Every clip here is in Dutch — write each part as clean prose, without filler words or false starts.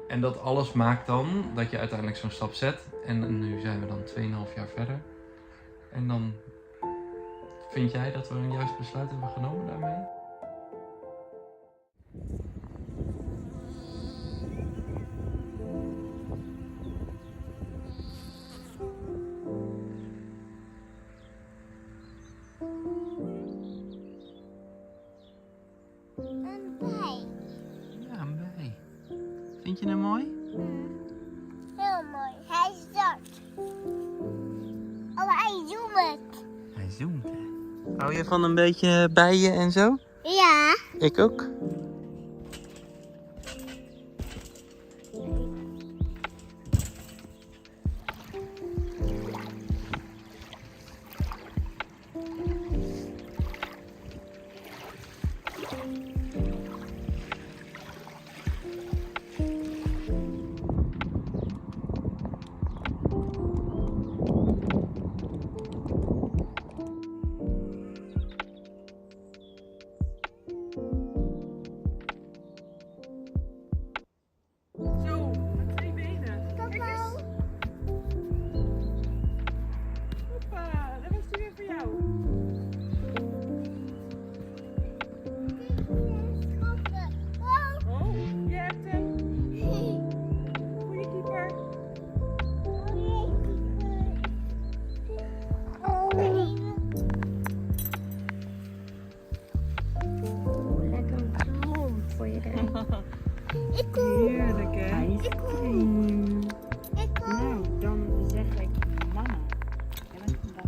En dat alles maakt dan dat je uiteindelijk zo'n stap zet. En nu zijn we dan 2,5 jaar verder. En dan vind jij dat we een juist besluit hebben genomen daarmee? Een bij. Ja, een bij. Vind je hem mooi? Heel mooi. Hij is zwart. Oh, hij zoomt. Hij zoomt, hè? Hou je van een beetje bijen en zo? Ja. Ik ook. Zo, met 2 benen. Kijk eens. Hoppa, daar was hij weer voor jou. Oh, je hebt hem. Goeie keeper. Lekker bloem voor je erin. Ik kom. Heerlijk, hè? Ik kom. Ik kom. Nou, dan zeg ik mama. Jij bent vandaag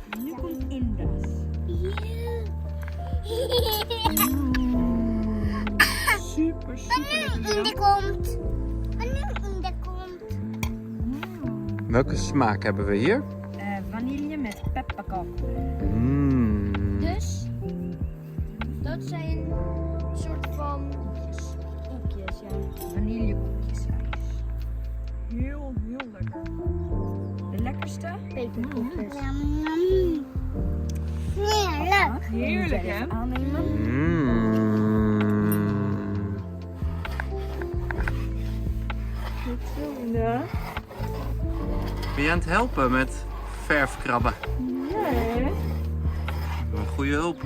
de Nu komt Indas. Super, super lekker. Wanneer komt. Wanneer komt. Welke smaak hebben we hier? Vanille met pepperkak. Dus, dat zijn een soort van Koekjes, ja. Vanillekoekjesijs. Heel, heel lekker. De lekkerste? peperkoekjes. Heerlijk. Heerlijk, hè? Zelf aannemen. Goed zo, ja. Ben je aan het helpen met verfkrabben? Nee. Een goede hulp.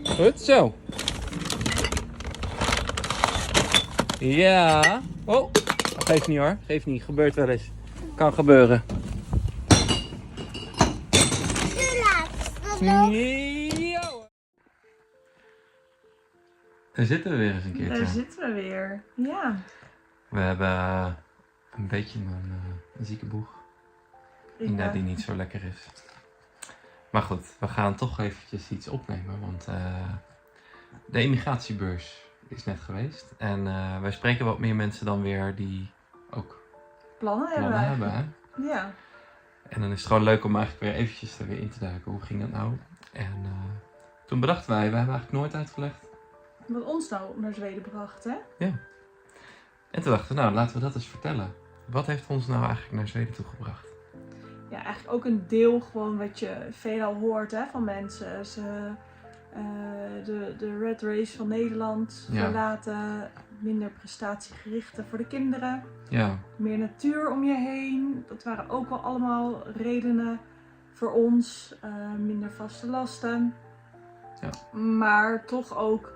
Goed zo. Ja. Oh, geeft niet hoor. Geeft niet. Gebeurt wel eens. Kan gebeuren. Ja. Daar zitten we weer eens een Daar keertje. zitten we weer. Ja. We hebben een beetje een zieke boeg. Inda die niet zo lekker is. Maar goed, we gaan toch eventjes iets opnemen, want de emigratiebeurs is net geweest. En wij spreken wat meer mensen dan weer die ook Plannen plannen hebben. Hè? Ja. En dan is het gewoon leuk om eigenlijk weer eventjes er weer in te duiken. Hoe ging dat nou? En toen bedachten wij hebben eigenlijk nooit uitgelegd. Wat ons nou naar Zweden bracht, hè? En toen dachten we, nou laten we dat eens vertellen. Wat heeft ons nou eigenlijk naar Zweden toegebracht? Ja, eigenlijk ook een deel gewoon wat je veelal hoort, hè, van mensen. Ze, de red race van Nederland Ja. verlaten, minder prestatiegerichte voor de kinderen. Ja, Meer natuur om je heen. Dat waren ook wel allemaal redenen voor ons. Minder vaste lasten. Ja. Maar toch ook,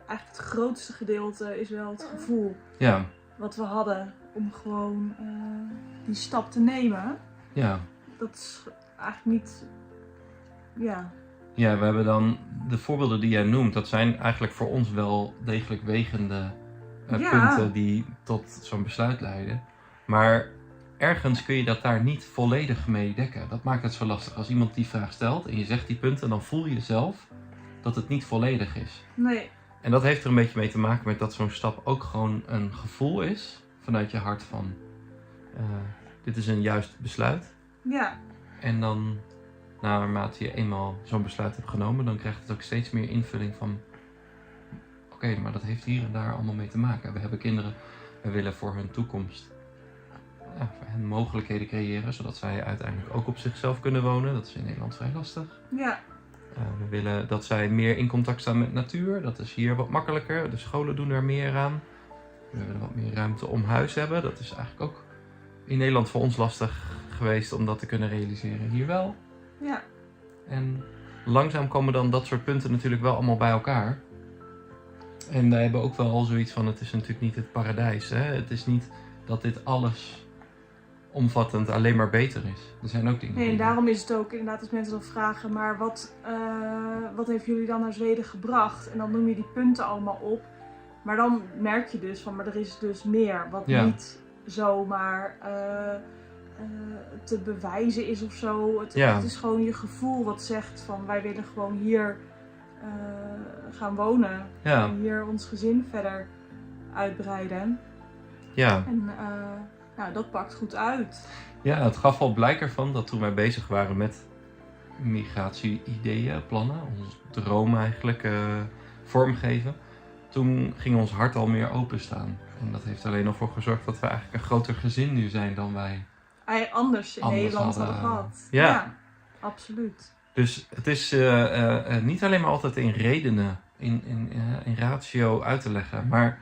eigenlijk het grootste gedeelte is wel het gevoel ja, wat we hadden om gewoon die stap te nemen. ja. Dat is eigenlijk niet, ja, Ja, we hebben dan de voorbeelden die jij noemt, dat zijn eigenlijk voor ons wel degelijk wegende Ja. punten die tot zo'n besluit leiden. Maar ergens kun je dat daar niet volledig mee dekken. Dat maakt het zo lastig. Als iemand die vraag stelt en je zegt die punten, dan voel je zelf dat het niet volledig is. nee, En dat heeft er een beetje mee te maken met dat zo'n stap ook gewoon een gevoel is vanuit je hart van dit is een juist besluit. ja, En dan naarmate je eenmaal zo'n besluit hebt genomen, dan krijgt het ook steeds meer invulling van oké, maar dat heeft hier en daar allemaal mee te maken. We hebben kinderen, we willen voor hun toekomst voor hen mogelijkheden creëren, zodat zij uiteindelijk ook op zichzelf kunnen wonen. Dat is in Nederland vrij lastig. ja, We willen dat zij meer in contact staan met natuur. Dat is hier wat makkelijker. De scholen doen er meer aan. We willen wat meer ruimte om huis hebben. Dat is eigenlijk ook in Nederland voor ons lastig geweest om dat te kunnen realiseren. Hier wel. Ja. En langzaam komen dan dat soort punten natuurlijk wel allemaal bij elkaar. En wij hebben ook wel al zoiets van, het is natuurlijk niet het paradijs. Hè? Het is niet dat dit alles omvattend alleen maar beter is. Er zijn ook dingen. Nee, en daarom is het ook inderdaad als mensen dan vragen, maar wat heeft jullie dan naar Zweden gebracht? En dan noem je die punten allemaal op. Maar dan merk je dus van, maar er is dus meer. Wat niet zomaar te bewijzen is of zo. Het is gewoon je gevoel wat zegt van, wij willen gewoon hier gaan wonen. Ja. En hier ons gezin verder uitbreiden. Ja. En nou, dat pakt goed uit. Ja, het gaf al blijk ervan dat toen wij bezig waren met migratie-ideeën, plannen, onze droom eigenlijk vormgeven. Toen ging ons hart al meer openstaan. En dat heeft alleen nog voor gezorgd dat we eigenlijk een groter gezin nu zijn dan wij Anders in Nederland hadden gehad. Ja, absoluut. Dus het is niet alleen maar altijd in redenen, in ratio uit te leggen. Maar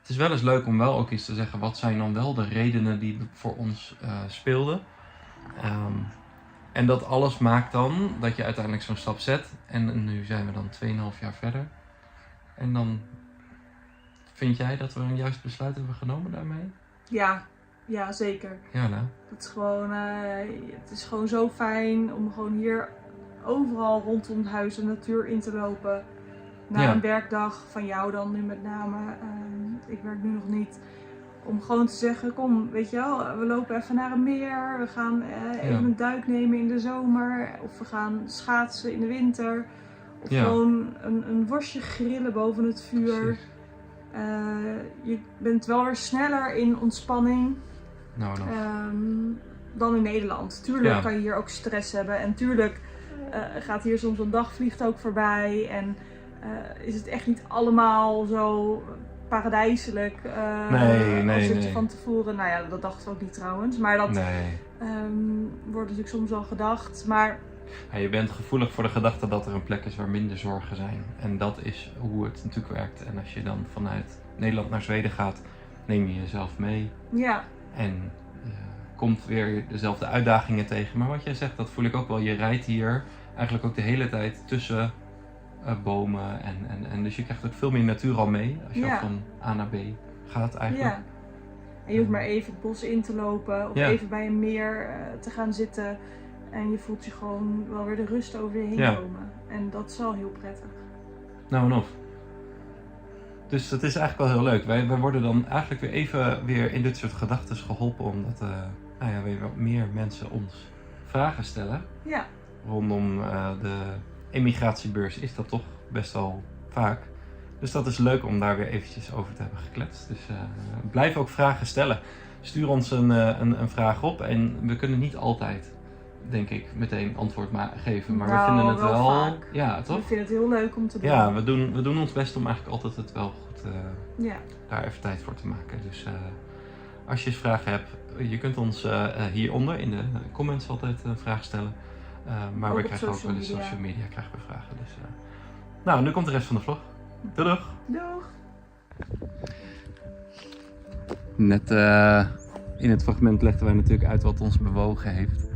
het is wel eens leuk om wel ook eens te zeggen, wat zijn dan wel de redenen die voor ons speelden. En dat alles maakt dan dat je uiteindelijk zo'n stap zet. En nu zijn we dan 2,5 jaar verder. En dan vind jij dat we een juist besluit hebben genomen daarmee? Ja, zeker. Ja, nou. Het is gewoon zo fijn om gewoon hier overal rondom het huis de natuur in te lopen. Na een werkdag van jou dan nu met name. Ik werk nu nog niet. Om gewoon te zeggen, kom, weet je wel, we lopen even naar een meer. We gaan even een duik nemen in de zomer. Of we gaan schaatsen in de winter. Of gewoon een worstje grillen boven het vuur. Je bent wel weer sneller in ontspanning dan in Nederland. Tuurlijk kan je hier ook stress hebben. En tuurlijk gaat hier soms een dag vliegt ook voorbij. En is het echt niet allemaal zo paradijselijk. Als je van tevoren, nou ja, dat dachten we ook niet trouwens. Maar dat wordt natuurlijk soms al gedacht. Maar ja, je bent gevoelig voor de gedachte dat er een plek is waar minder zorgen zijn. En dat is hoe het natuurlijk werkt. En als je dan vanuit Nederland naar Zweden gaat, neem je jezelf mee. Ja. En komt weer dezelfde uitdagingen tegen. Maar wat jij zegt, dat voel ik ook wel. Je rijdt hier eigenlijk ook de hele tijd tussen bomen. En dus je krijgt ook veel meer natuur al mee. Als je ook van A naar B gaat eigenlijk. Ja. En je hoeft maar even het bos in te lopen. Of even bij een meer te gaan zitten. En je voelt je gewoon wel weer de rust over je heen komen. En dat is wel heel prettig. Nou en of. Dus dat is eigenlijk wel heel leuk. Wij worden dan eigenlijk weer even in dit soort gedachten geholpen. Omdat weer wat meer mensen ons vragen stellen. Ja. Rondom de emigratiebeurs is dat toch best wel vaak. Dus dat is leuk om daar weer eventjes over te hebben gekletst. Dus blijf ook vragen stellen. Stuur ons een vraag op. En we kunnen niet altijd, denk ik, meteen antwoord geven. Maar we vinden het wel vaak. Ja, toch? We vinden het heel leuk om te doen. Ja, we doen ons best om eigenlijk altijd het wel goed daar even tijd voor te maken. Dus als je vragen hebt, je kunt ons hieronder in de comments altijd een vraag stellen. Maar we krijgen ook wel de social media krijgen we vragen. Dus, nou, nu komt de rest van de vlog. Doeg! Doeg! Net in het fragment legden wij natuurlijk uit wat ons bewogen heeft.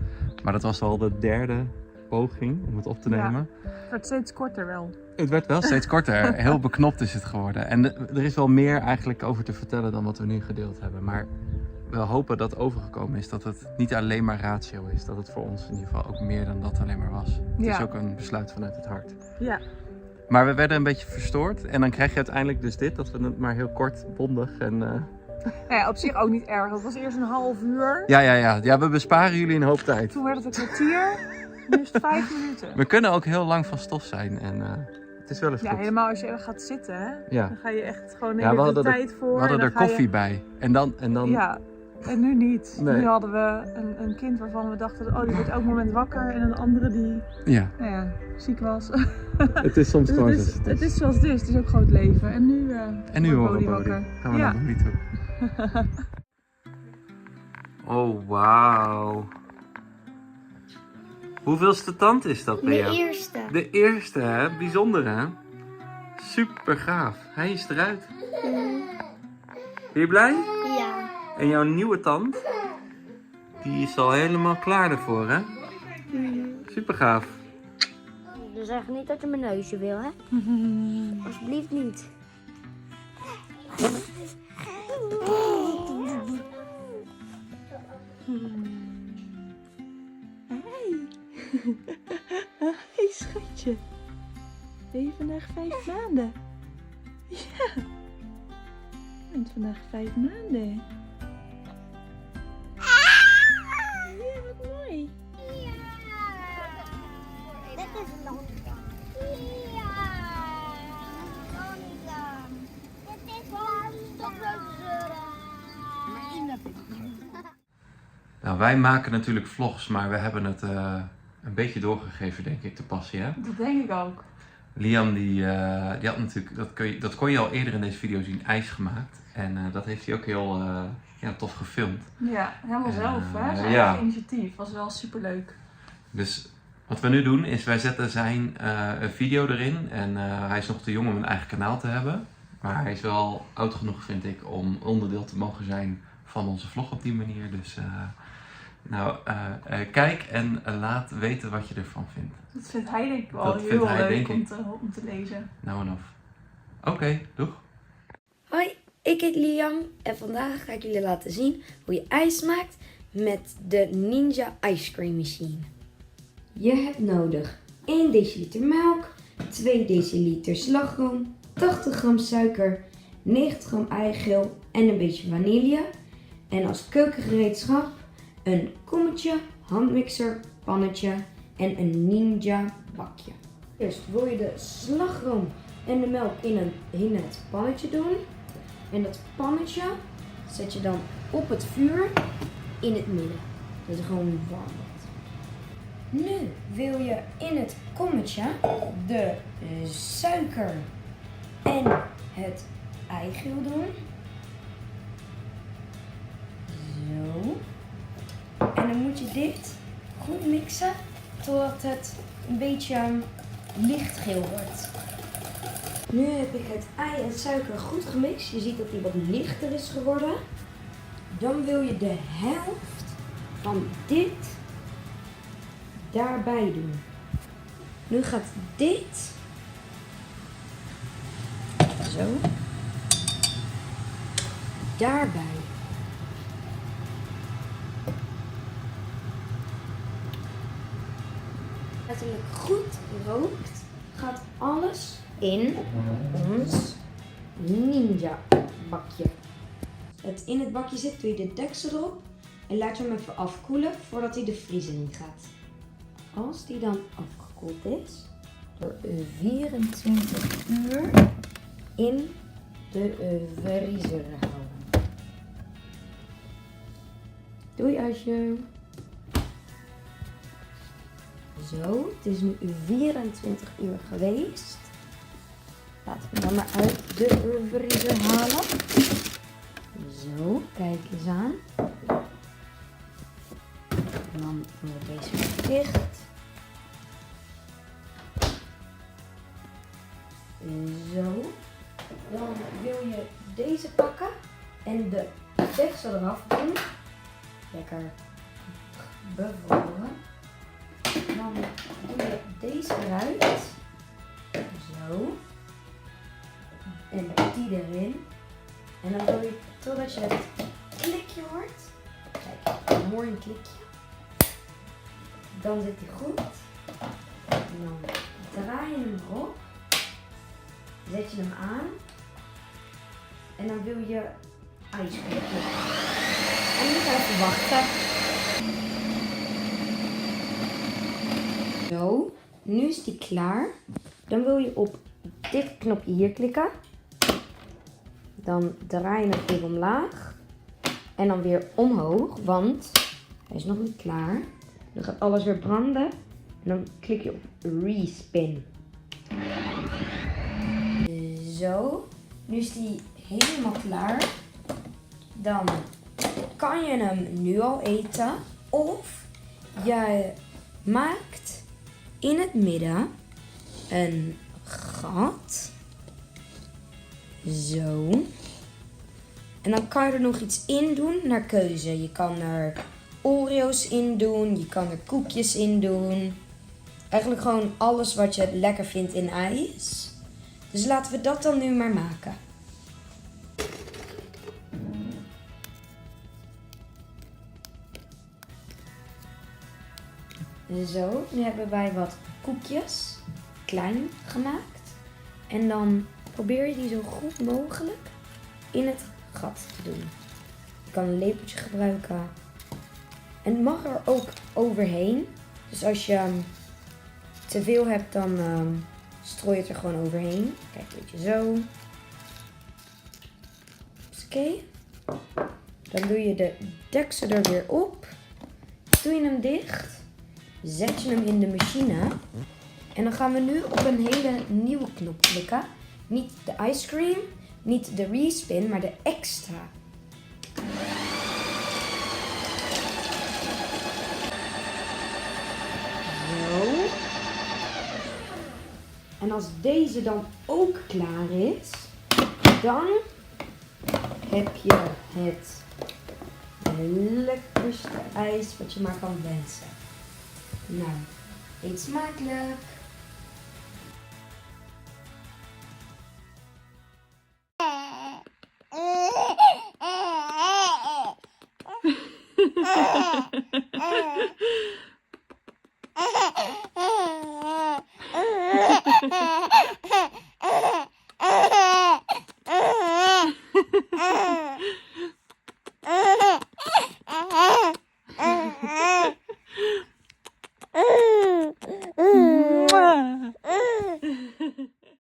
Maar dat was al de derde poging om het op te nemen. Ja, het werd steeds korter wel. Het werd wel steeds korter. Heel beknopt is het geworden. En er is wel meer eigenlijk over te vertellen dan wat we nu gedeeld hebben. Maar we hopen dat overgekomen is dat het niet alleen maar ratio is. Dat het voor ons in ieder geval ook meer dan dat alleen maar was. Het is ook een besluit vanuit het hart. Ja. Maar we werden een beetje verstoord. En dan krijg je uiteindelijk dus dit. Dat we het maar heel kort, bondig en... Ja, op zich ook niet erg. Het was eerst een half uur. Ja, we besparen jullie een hoop tijd. Toen werd het een kwartier. Nu is het 5 minuten. We kunnen ook heel lang van stof zijn. En het is wel eens goed. Ja, helemaal als je even gaat zitten. Hè? Ja. Dan ga je echt gewoon nemen de tijd voor. We hadden er koffie bij. En dan... Ja, en nu niet. Nee. Nu hadden we een kind waarvan we dachten, die wordt elk moment wakker. En een andere die ziek was. Het is soms gewoon dus het is zoals het is. Het is ook gewoon het leven. En nu horen we wakker. Gaan we naar Bodhi toe. Oh, wauw. Hoeveelste tand is dat bij jou? De eerste. De eerste, hè? Bijzonder, hè? Super gaaf. Hij is eruit. Ben je blij? Ja. En jouw nieuwe tand? Die is al helemaal klaar ervoor, hè? Super gaaf. Dus zeg niet dat je mijn neusje wil, hè? Alsjeblieft niet. Hey schatje. Ben je vandaag 5 maanden? Ja. Je bent vandaag 5 maanden. Ja, wat mooi. Dit is langzaam. Ja. Langzaam. Dit is langzaam. Nou, wij maken natuurlijk vlogs, maar we hebben het een beetje doorgegeven, denk ik, de passie, hè? Dat denk ik ook. Liam, die had natuurlijk, dat kon je al eerder in deze video zien, ijs gemaakt. En dat heeft hij ook heel tof gefilmd. Ja, helemaal zelf, hè? Zijn ja. eigen initiatief. Was wel superleuk. Dus wat we nu doen is, wij zetten zijn video erin. En hij is nog te jong om een eigen kanaal te hebben. Maar hij is wel oud genoeg, vind ik, om onderdeel te mogen zijn van onze vlog op die manier. Dus kijk en laat weten wat je ervan vindt. Dat vindt hij denk ik wel Dat heel vindt hij, leuk denk om te lezen. Nou en of. Oké, doeg. Hoi, ik heet Liam en vandaag ga ik jullie laten zien hoe je ijs maakt met de Ninja Ice Cream Machine. Je hebt nodig 1 deciliter melk, 2 deciliter slagroom, 80 gram suiker, 90 gram eigeel en een beetje vanille. En als keukengereedschap een kommetje, handmixer, pannetje en een Ninja bakje. Eerst wil je de slagroom en de melk in het pannetje doen. En dat pannetje zet je dan op het vuur in het midden. Dat het gewoon warm wordt. Nu wil je in het kommetje de suiker en het eigeel doen. Zo. En dan moet je dit goed mixen totdat het een beetje lichtgeel wordt. Nu heb ik het ei en suiker goed gemixt. Je ziet dat die wat lichter is geworden. Dan wil je de helft van dit daarbij doen. Nu gaat dit zo daarbij. Als het goed rookt, gaat alles in ons Ninja bakje. Het in het bakje zit, doe je de deksel erop en laat je hem even afkoelen voordat hij de vriezer in gaat. Als die dan afgekoeld is, door 24 uur in de vriezer houden. Doei Asje. Zo, het is nu 24 uur geweest. Laten we dan maar uit de vriezer halen. Zo, kijk eens aan. En dan doen we deze weer dicht. Zo. Dan wil je deze pakken en de deksel eraf doen. Lekker bevroren. Dan doe je deze eruit. Zo. En die erin. En dan wil je totdat je het klikje hoort. Kijk, een mooi een klikje. Dan zit hij goed. En dan draai je hem erop. Zet je hem aan. En dan wil je ijscream. En nu ga je wachten. Zo, nu is die klaar. Dan wil je op dit knopje hier klikken. Dan draai je hem even omlaag. En dan weer omhoog, want hij is nog niet klaar. Dan gaat alles weer branden. En dan klik je op respin. Zo, nu is die helemaal klaar. Dan kan je hem nu al eten. Of je maakt in het midden een gat. Zo. En dan kan je er nog iets in doen naar keuze. Je kan er Oreo's in doen, je kan er koekjes in doen. Eigenlijk gewoon alles wat je lekker vindt in ijs. Dus laten we dat dan nu maar maken. Zo, nu hebben wij wat koekjes klein gemaakt. En dan probeer je die zo goed mogelijk in het gat te doen. Je kan een lepeltje gebruiken. En het mag er ook overheen. Dus als je te veel hebt, dan strooi je het er gewoon overheen. Kijk, een beetje zo. Oké. Dan doe je de deksel er weer op. Doe je hem dicht. Zet je hem in de machine. En dan gaan we nu op een hele nieuwe knop klikken. Niet de ice cream, niet de respin, maar de extra. Zo. En als deze dan ook klaar is, dan heb je het lekkerste ijs wat je maar kan wensen. Nou, eet smakelijk!